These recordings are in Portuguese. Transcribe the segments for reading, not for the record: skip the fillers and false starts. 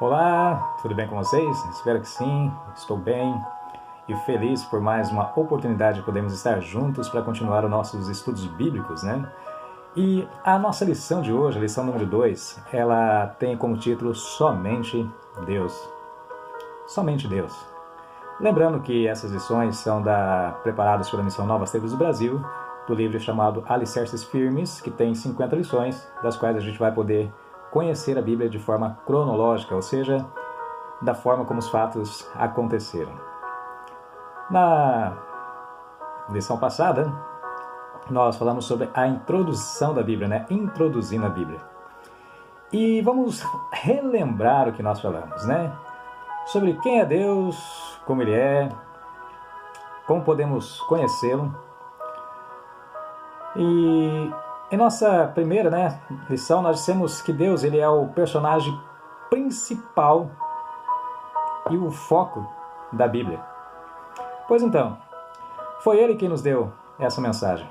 Olá, tudo bem com vocês? Espero que sim, estou bem e feliz por mais uma oportunidade de podermos estar juntos para continuar os nossos estudos bíblicos, né? E a nossa lição de hoje, a lição número 2, ela tem como título Somente Deus. Somente Deus. Lembrando que essas lições são preparadas pela Missão Novas Tribos do Brasil, do livro chamado Alicerces Firmes, que tem 50 lições, das quais a gente vai poder conhecer a Bíblia de forma cronológica, ou seja, da forma como os fatos aconteceram. Na lição passada, nós falamos sobre a introdução da Bíblia, né? Introduzindo a Bíblia. E vamos relembrar o que nós falamos, né? Sobre quem é Deus, como Ele é, como podemos conhecê-lo. E em nossa primeira lição, nós dissemos que Deus ele é o personagem principal e o foco da Bíblia. Pois então, foi Ele quem nos deu essa mensagem.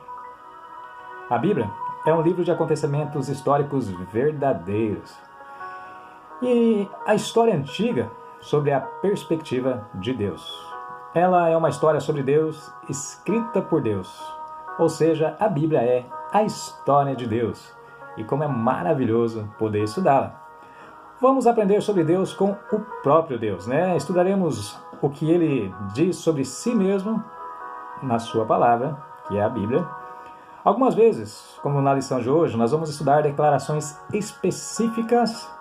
A Bíblia é um livro de acontecimentos históricos verdadeiros. E a história antiga sobre a perspectiva de Deus. Ela é uma história sobre Deus, escrita por Deus. Ou seja, a Bíblia é a história de Deus. E como é maravilhoso poder estudá-la. Vamos aprender sobre Deus com o próprio Deus, né? Estudaremos o que Ele diz sobre si mesmo na sua palavra, que é a Bíblia. Algumas vezes, como na lição de hoje, nós vamos estudar declarações específicas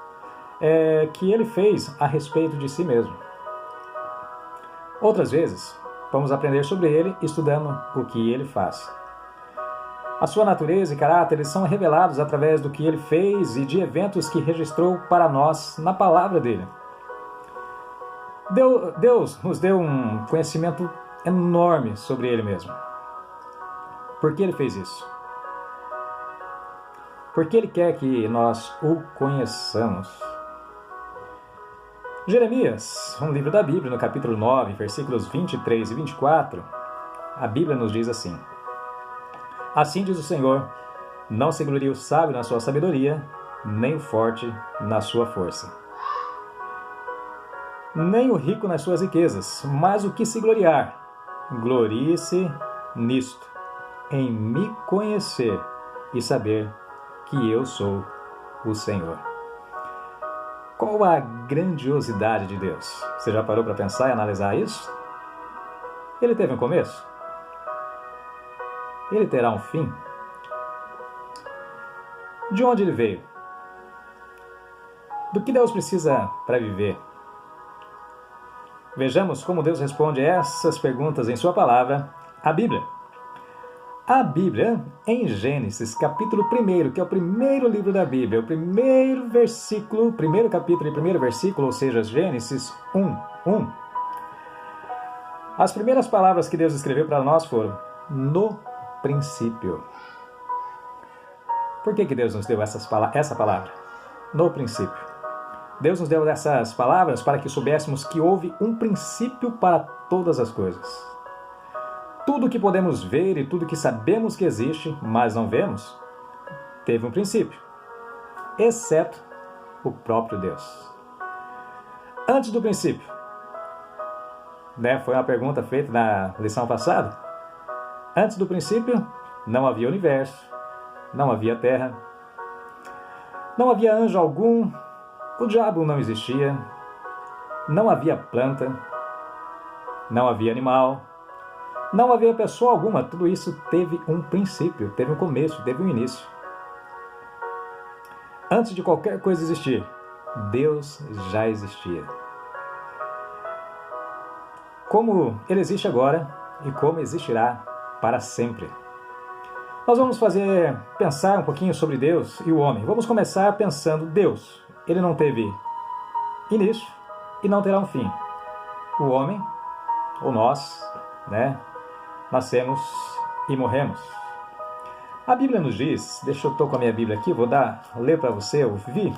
que Ele fez a respeito de si mesmo. Outras vezes, vamos aprender sobre Ele estudando o que Ele faz. A sua natureza e caráter eles são revelados através do que Ele fez e de eventos que registrou para nós na palavra dEle. Deus nos deu um conhecimento enorme sobre Ele mesmo. Por que Ele fez isso? Porque Ele quer que nós o conheçamos. Jeremias, um livro da Bíblia, no capítulo 9, versículos 23 e 24, a Bíblia nos diz assim: Assim diz o Senhor, não se glorie o sábio na sua sabedoria, nem o forte na sua força. Nem o rico nas suas riquezas, mas o que se gloriar, glorie-se nisto, em me conhecer e saber que eu sou o Senhor. Qual a grandiosidade de Deus? Você já parou para pensar e analisar isso? Ele teve um começo? Ele terá um fim? De onde ele veio? Do que Deus precisa para viver? Vejamos como Deus responde essas perguntas em sua palavra, a Bíblia. A Bíblia, em Gênesis, capítulo 1, que é o primeiro livro da Bíblia, o primeiro versículo, primeiro capítulo e primeiro versículo, ou seja, Gênesis 1:1. As primeiras palavras que Deus escreveu para nós foram no princípio. Por que Deus nos deu essa palavra? No princípio. Deus nos deu essas palavras para que soubéssemos que houve um princípio para todas as coisas. Tudo que podemos ver e tudo que sabemos que existe, mas não vemos, teve um princípio, exceto o próprio Deus. Antes do princípio, foi uma pergunta feita na lição passada. Antes do princípio, não havia universo, não havia terra, não havia anjo algum, o diabo não existia, não havia planta, não havia animal, não havia pessoa alguma. Tudo isso teve um princípio, teve um começo, teve um início. Antes de qualquer coisa existir, Deus já existia. Como Ele existe agora e como existirá para sempre. Nós vamos pensar um pouquinho sobre Deus e o homem. Vamos começar pensando Deus. Ele não teve início e não terá um fim. O homem, ou nós, nascemos e morremos. A Bíblia nos diz, deixa eu estou com a minha Bíblia aqui, vou ler para você, eu vi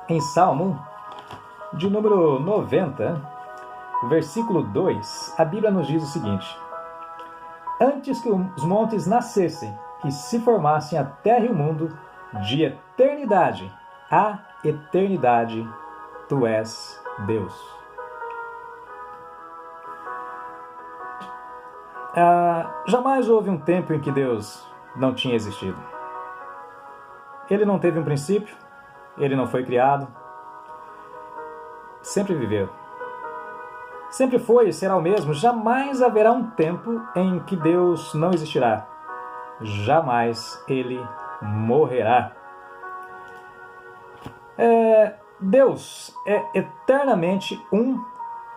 em Salmo de número 90, versículo 2, a Bíblia nos diz o seguinte: Antes que os montes nascessem e se formassem a terra e o mundo, de eternidade a eternidade, tu és Deus. Jamais houve um tempo em que Deus não tinha existido. Ele não teve um princípio, ele não foi criado, sempre viveu. Sempre foi e será o mesmo. Jamais haverá um tempo em que Deus não existirá. Jamais ele morrerá. Deus é eternamente um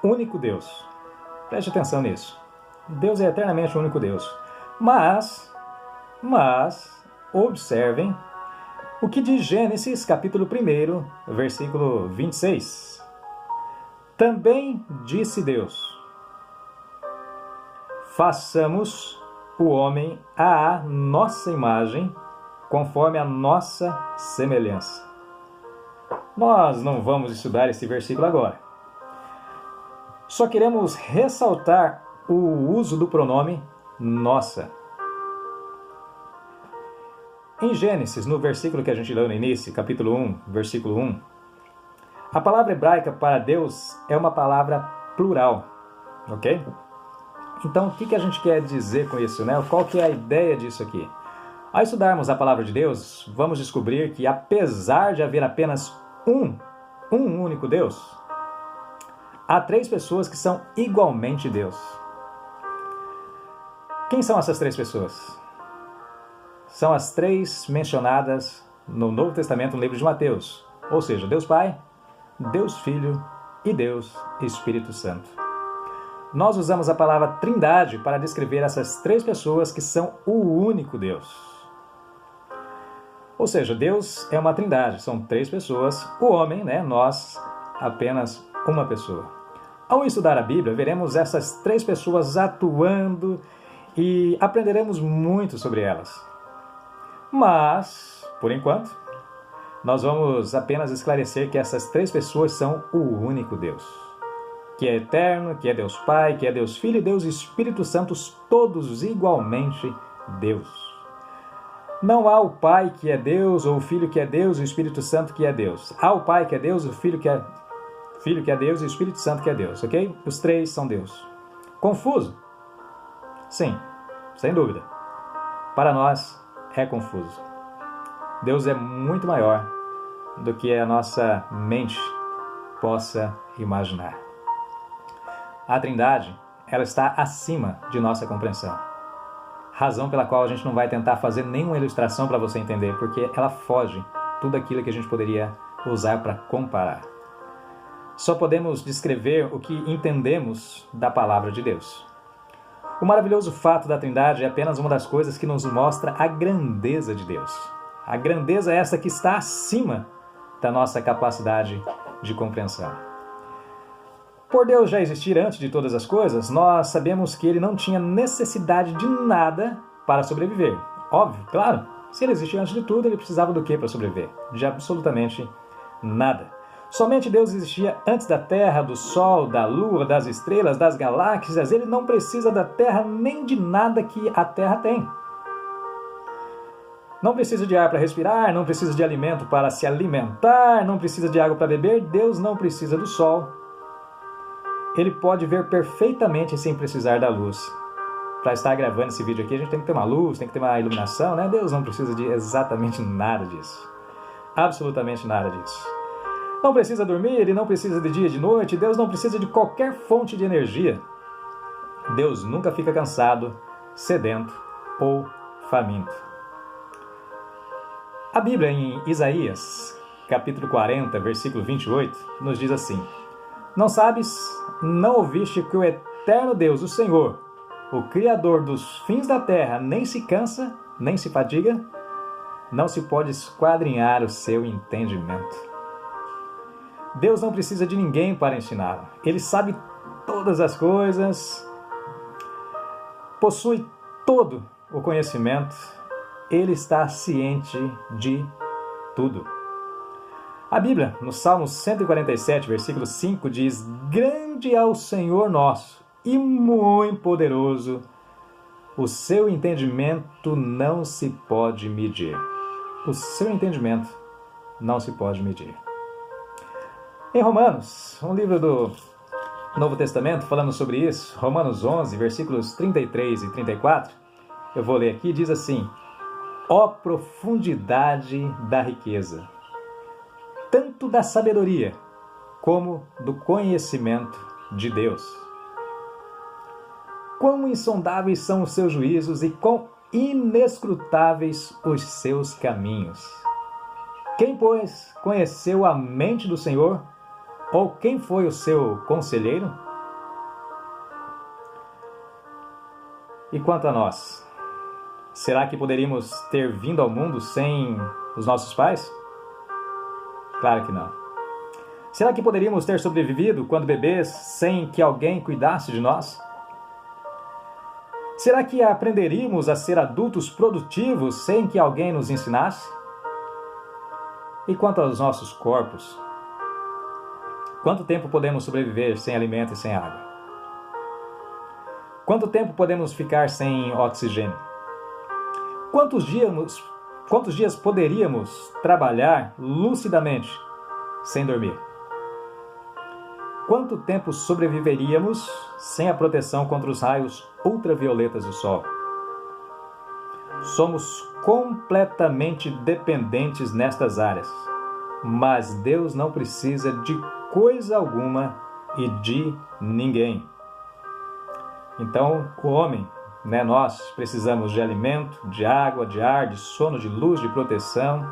único Deus. Preste atenção nisso. Deus é eternamente um único Deus. Mas, observem o que diz Gênesis, capítulo 1, versículo 26. Também disse Deus: façamos o homem à nossa imagem, conforme a nossa semelhança. Nós não vamos estudar esse versículo agora. Só queremos ressaltar o uso do pronome nossa. Em Gênesis, no versículo que a gente leu no início, capítulo 1, versículo 1, a palavra hebraica para Deus é uma palavra plural, ok? Então, o que a gente quer dizer com isso, né? Qual que é a ideia disso aqui? Ao estudarmos a palavra de Deus, vamos descobrir que, apesar de haver apenas um único Deus, há três pessoas que são igualmente Deus. Quem são essas três pessoas? São as três mencionadas no Novo Testamento, no livro de Mateus. Ou seja, Deus Pai, Deus Filho e Deus Espírito Santo. Nós usamos a palavra Trindade para descrever essas três pessoas que são o único Deus. Ou seja, Deus é uma trindade, são três pessoas, o homem, nós, apenas uma pessoa. Ao estudar a Bíblia, veremos essas três pessoas atuando e aprenderemos muito sobre elas. Mas, por enquanto, nós vamos apenas esclarecer que essas três pessoas são o único Deus, que é eterno, que é Deus Pai, que é Deus Filho e Deus Espírito Santo, todos igualmente Deus. Não há o Pai que é Deus, ou o Filho que é Deus, e o Espírito Santo que é Deus. Há o Pai que é Deus, o Filho que é Deus e o Espírito Santo que é Deus, ok? Os três são Deus. Confuso? Sim, sem dúvida. Para nós é confuso. Deus é muito maior do que a nossa mente possa imaginar. A Trindade, ela está acima de nossa compreensão. Razão pela qual a gente não vai tentar fazer nenhuma ilustração para você entender, porque ela foge tudo aquilo que a gente poderia usar para comparar. Só podemos descrever o que entendemos da palavra de Deus. O maravilhoso fato da Trindade é apenas uma das coisas que nos mostra a grandeza de Deus. A grandeza é essa que está acima da nossa capacidade de compreensão. Por Deus já existir antes de todas as coisas, nós sabemos que Ele não tinha necessidade de nada para sobreviver. Óbvio, claro, se Ele existia antes de tudo, Ele precisava do quê para sobreviver? De absolutamente nada. Somente Deus existia antes da Terra, do Sol, da Lua, das estrelas, das galáxias. Ele não precisa da Terra nem de nada que a Terra tem. Não precisa de ar para respirar, não precisa de alimento para se alimentar, não precisa de água para beber. Deus não precisa do Sol. Ele pode ver perfeitamente sem precisar da luz. Para estar gravando esse vídeo aqui, a gente tem que ter uma luz, tem que ter uma iluminação, né? Deus não precisa de exatamente nada disso. Absolutamente nada disso. Não precisa dormir, Ele não precisa de dia e de noite, Deus não precisa de qualquer fonte de energia. Deus nunca fica cansado, sedento ou faminto. A Bíblia em Isaías, capítulo 40, versículo 28, nos diz assim: não sabes, não ouviste que o eterno Deus, o Senhor, o Criador dos fins da terra, nem se cansa, nem se fadiga? Não se pode esquadrinhar o seu entendimento. Deus não precisa de ninguém para ensiná-lo. Ele sabe todas as coisas, possui todo o conhecimento, Ele está ciente de tudo. A Bíblia, no Salmo 147, versículo 5, diz: grande é o Senhor nosso e muito poderoso, o seu entendimento não se pode medir. O seu entendimento não se pode medir. Em Romanos, um livro do Novo Testamento falando sobre isso, Romanos 11, versículos 33 e 34, eu vou ler aqui, diz assim: ó profundidade da riqueza, tanto da sabedoria como do conhecimento de Deus. Quão insondáveis são os seus juízos e quão inescrutáveis os seus caminhos. Quem, pois, conheceu a mente do Senhor? Ou quem foi o seu conselheiro? E quanto a nós, será que poderíamos ter vindo ao mundo sem os nossos pais? Claro que não. Será que poderíamos ter sobrevivido quando bebês sem que alguém cuidasse de nós? Será que aprenderíamos a ser adultos produtivos sem que alguém nos ensinasse? E quanto aos nossos corpos? Quanto tempo podemos sobreviver sem alimento e sem água? Quanto tempo podemos ficar sem oxigênio? Quantos dias poderíamos trabalhar lucidamente sem dormir? Quanto tempo sobreviveríamos sem a proteção contra os raios ultravioletas do sol? Somos completamente dependentes nestas áreas, mas Deus não precisa de coisa alguma e de ninguém. Então, o homem, nós precisamos de alimento, de água, de ar, de sono, de luz, de proteção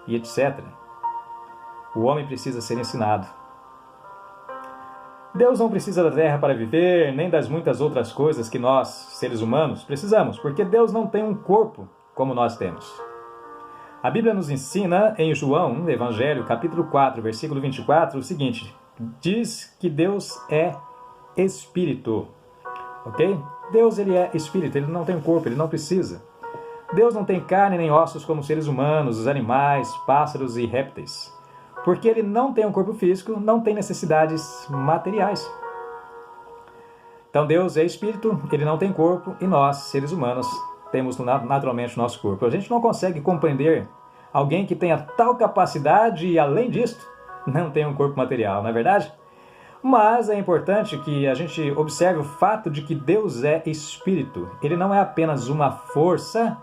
e etc. O homem precisa ser ensinado. Deus não precisa da terra para viver, nem das muitas outras coisas que nós, seres humanos, precisamos, porque Deus não tem um corpo como nós temos. A Bíblia nos ensina em João, Evangelho, capítulo 4, versículo 24, o seguinte: diz que Deus é Espírito, ok? Deus, ele é Espírito, ele não tem um corpo, ele não precisa. Deus não tem carne nem ossos como os seres humanos, os animais, pássaros e répteis. Porque ele não tem um corpo físico, não tem necessidades materiais. Então Deus é Espírito, ele não tem corpo, e nós, seres humanos, temos naturalmente o nosso corpo. A gente não consegue compreender alguém que tenha tal capacidade e, além disso, não tem um corpo material, não é verdade? Mas é importante que a gente observe o fato de que Deus é Espírito. Ele não é apenas uma força,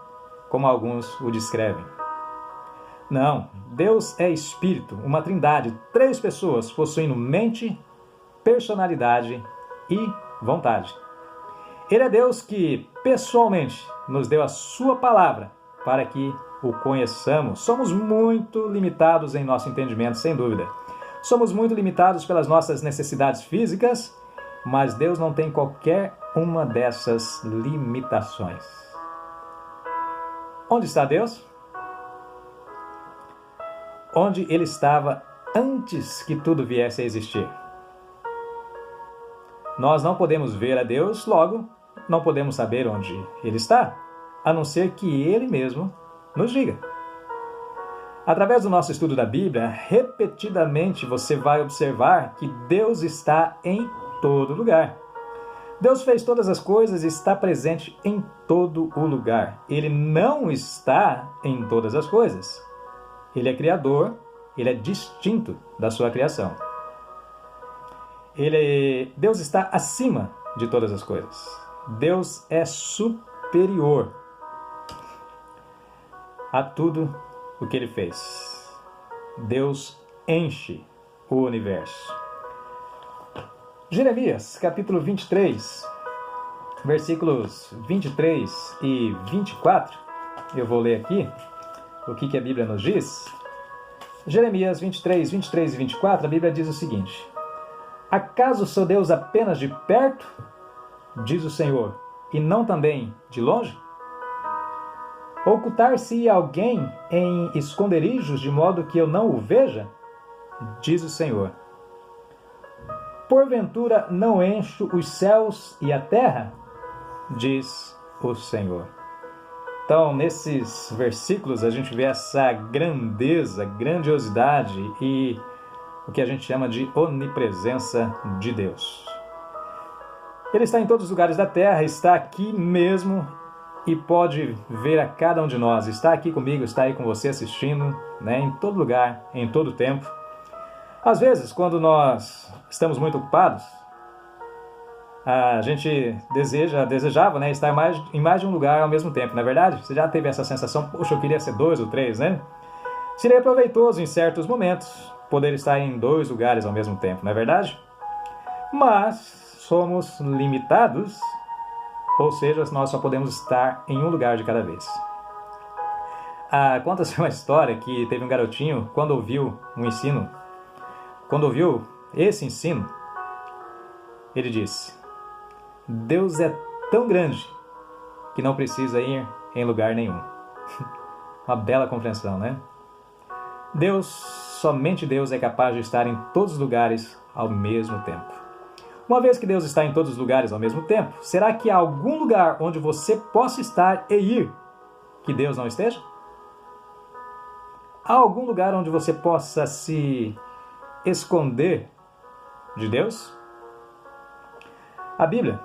como alguns o descrevem. Não, Deus é Espírito, uma trindade, 3 pessoas possuindo mente, personalidade e vontade. Ele é Deus que, pessoalmente, nos deu a sua palavra para que o conheçamos. Somos muito limitados em nosso entendimento, sem dúvida. Somos muito limitados pelas nossas necessidades físicas, mas Deus não tem qualquer uma dessas limitações. Onde está Deus? Onde ele estava antes que tudo viesse a existir. Nós não podemos ver a Deus, logo, não podemos saber onde ele está, a não ser que ele mesmo nos diga. Através do nosso estudo da Bíblia, repetidamente você vai observar que Deus está em todo lugar. Deus fez todas as coisas e está presente em todo o lugar. Ele não está em todas as coisas. Ele é criador, ele é distinto da sua criação. Deus está acima de todas as coisas. Deus é superior a tudo o que ele fez. Deus enche o universo. Jeremias, capítulo 23, versículos 23 e 24. Eu vou ler aqui o que a Bíblia nos diz. Jeremias 23 e 24, a Bíblia diz o seguinte: acaso sou Deus apenas de perto, diz o Senhor, e não também de longe? Ocultar-se alguém em esconderijos de modo que eu não o veja? Diz o Senhor. Porventura não encho os céus e a terra? Diz o Senhor. Então, nesses versículos, a gente vê essa grandeza, grandiosidade e o que a gente chama de onipresença de Deus. Ele está em todos os lugares da terra, está aqui mesmo e pode ver a cada um de nós. Está aqui comigo, está aí com você assistindo, em todo lugar, em todo tempo. Às vezes, quando nós estamos muito ocupados, a gente desejava, né, estar em mais de um lugar ao mesmo tempo, não é verdade? Você já teve essa sensação, poxa, eu queria ser 2 ou 3, né? Seria proveitoso em certos momentos poder estar em 2 lugares ao mesmo tempo, não é verdade? Mas somos limitados, ou seja, nós só podemos estar em um lugar de cada vez. Conta-se uma história que teve um garotinho, quando ouviu esse ensino, ele disse: Deus é tão grande que não precisa ir em lugar nenhum. Uma bela compreensão, né? Somente Deus é capaz de estar em todos os lugares ao mesmo tempo. Uma vez que Deus está em todos os lugares ao mesmo tempo, será que há algum lugar onde você possa estar e ir que Deus não esteja? Há algum lugar onde você possa se esconder de Deus? A Bíblia,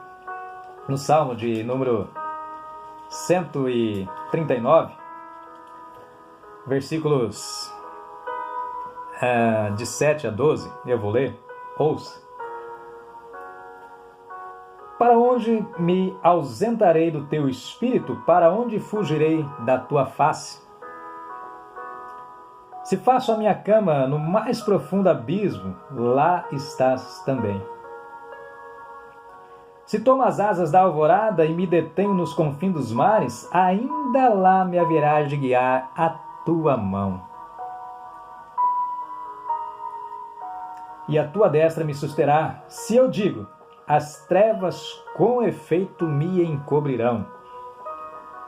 no Salmo de número 139, versículos de 7 a 12, eu vou ler, ouça. Para onde me ausentarei do teu espírito? Para onde fugirei da tua face? Se faço a minha cama no mais profundo abismo, lá estás também. Se tomo as asas da alvorada e me detenho nos confins dos mares, ainda lá me haverás de guiar a tua mão. E a tua destra me susterá. Se eu digo, as trevas com efeito me encobrirão.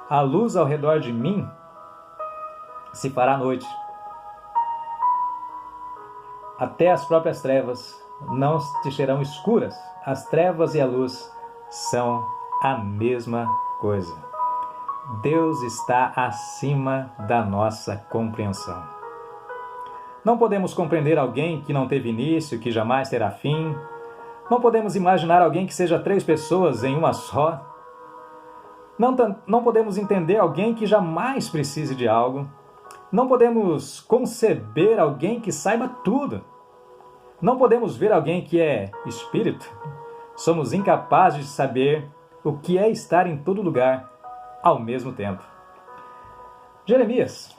A luz ao redor de mim se fará noite. Até as próprias trevas não te serão escuras. As trevas e a luz são a mesma coisa. Deus está acima da nossa compreensão. Não podemos compreender alguém que não teve início, que jamais terá fim. Não podemos imaginar alguém que seja 3 pessoas em uma só. Não podemos entender alguém que jamais precise de algo. Não podemos conceber alguém que saiba tudo. Não podemos ver alguém que é espírito. Somos incapazes de saber o que é estar em todo lugar ao mesmo tempo. Jeremias,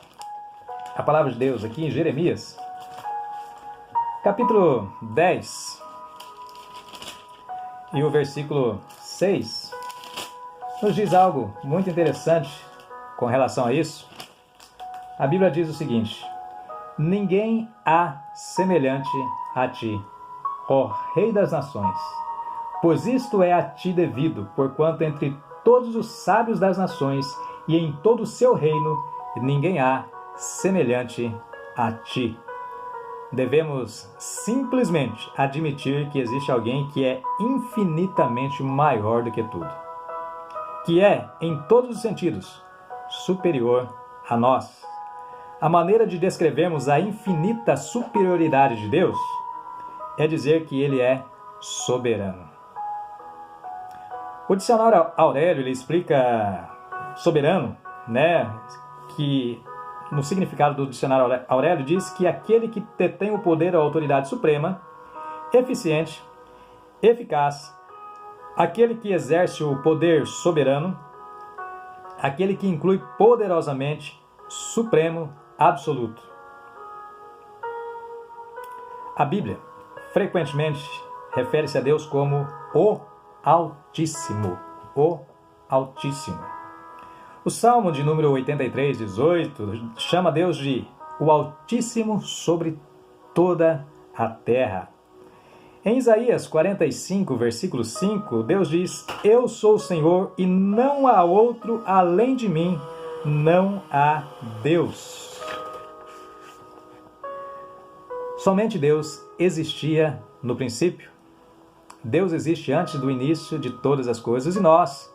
a palavra de Deus aqui em Jeremias, capítulo 10, e o versículo 6, nos diz algo muito interessante com relação a isso. A Bíblia diz o seguinte: ninguém há semelhante a ti, ó Rei das Nações, pois isto é a ti devido, porquanto entre todos os sábios das nações e em todo o seu reino ninguém há semelhante a ti. Devemos simplesmente admitir que existe alguém que é infinitamente maior do que tudo, que é, em todos os sentidos, superior a nós. A maneira de descrevermos a infinita superioridade de Deus é dizer que Ele é soberano. O dicionário Aurélio ele explica soberano, né, que no significado do dicionário Aurélio diz que aquele que detém o poder ou autoridade suprema, eficiente, eficaz, aquele que exerce o poder soberano, aquele que inclui poderosamente, supremo, absoluto. A Bíblia frequentemente refere-se a Deus como o Altíssimo, o Altíssimo. O Salmo de número 83, 18 chama Deus de o Altíssimo sobre toda a terra. Em Isaías 45, versículo 5, Deus diz: eu sou o Senhor e não há outro além de mim, não há Deus. Somente Deus existia no princípio. Deus existe antes do início de todas as coisas e nós,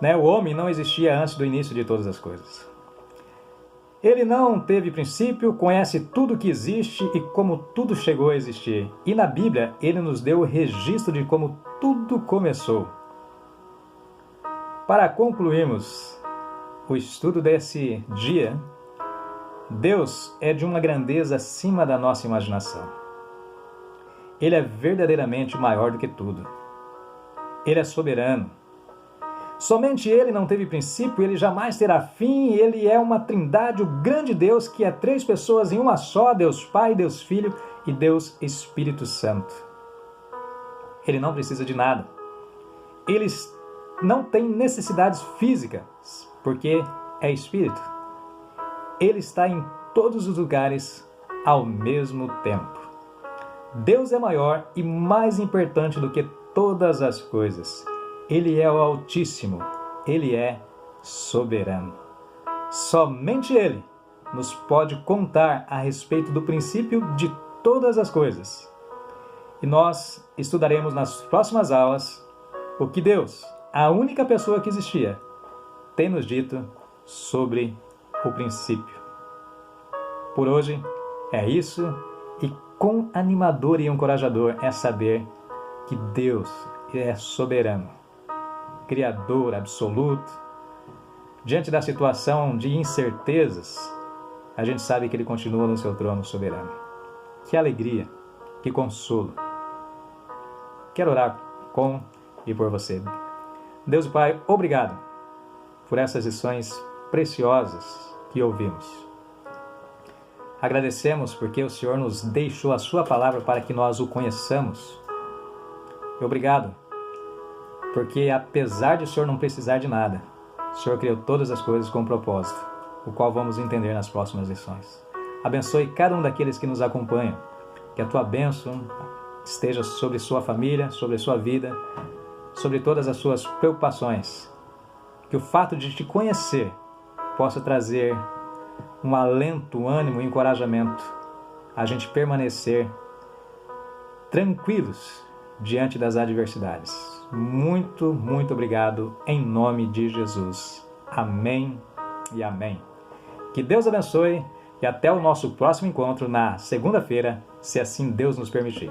o homem não existia antes do início de todas as coisas. Ele não teve princípio, conhece tudo que existe e como tudo chegou a existir. E na Bíblia, ele nos deu o registro de como tudo começou. Para concluirmos o estudo desse dia, Deus é de uma grandeza acima da nossa imaginação. Ele é verdadeiramente maior do que tudo. Ele é soberano. Somente Ele não teve princípio, Ele jamais terá fim, Ele é uma trindade, o grande Deus que é 3 pessoas em uma só, Deus Pai, Deus Filho e Deus Espírito Santo. Ele não precisa de nada. Ele não tem necessidades físicas, porque é Espírito. Ele está em todos os lugares ao mesmo tempo. Deus é maior e mais importante do que todas as coisas. Ele é o Altíssimo, Ele é soberano. Somente Ele nos pode contar a respeito do princípio de todas as coisas. E nós estudaremos nas próximas aulas o que Deus, a única pessoa que existia, tem nos dito sobre o princípio. Por hoje é isso, e quão animador e encorajador é saber que Deus é soberano, Criador absoluto. Diante da situação de incertezas, a gente sabe que Ele continua no seu trono soberano. Que alegria, que consolo. Quero orar com e por você. Deus Pai, obrigado por essas lições preciosas que ouvimos. Agradecemos porque o Senhor nos deixou a Sua palavra para que nós o conheçamos. Obrigado, porque apesar de o Senhor não precisar de nada, o Senhor criou todas as coisas com um propósito, o qual vamos entender nas próximas lições. Abençoe cada um daqueles que nos acompanham, que a Tua bênção esteja sobre sua família, sobre sua vida, sobre todas as suas preocupações. Que o fato de te conhecer possa trazer um alento, ânimo e encorajamento a gente permanecer tranquilos diante das adversidades. Muito, muito obrigado em nome de Jesus. Amém e amém. Que Deus abençoe e até o nosso próximo encontro na segunda-feira, se assim Deus nos permitir.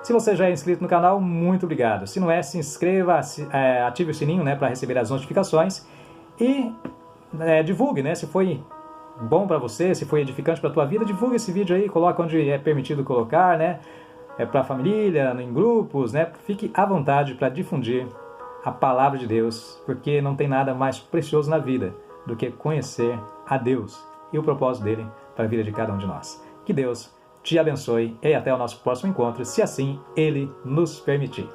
Se você já é inscrito no canal, muito obrigado. Se não é, se inscreva, ative o sininho, para receber as notificações e divulgue, se foi bom para você, se foi edificante para a tua vida, divulgue esse vídeo aí, coloque onde é permitido colocar, para a família, em grupos, Fique à vontade para difundir a palavra de Deus, porque não tem nada mais precioso na vida do que conhecer a Deus e o propósito dele para a vida de cada um de nós. Que Deus te abençoe e até o nosso próximo encontro, se assim Ele nos permitir.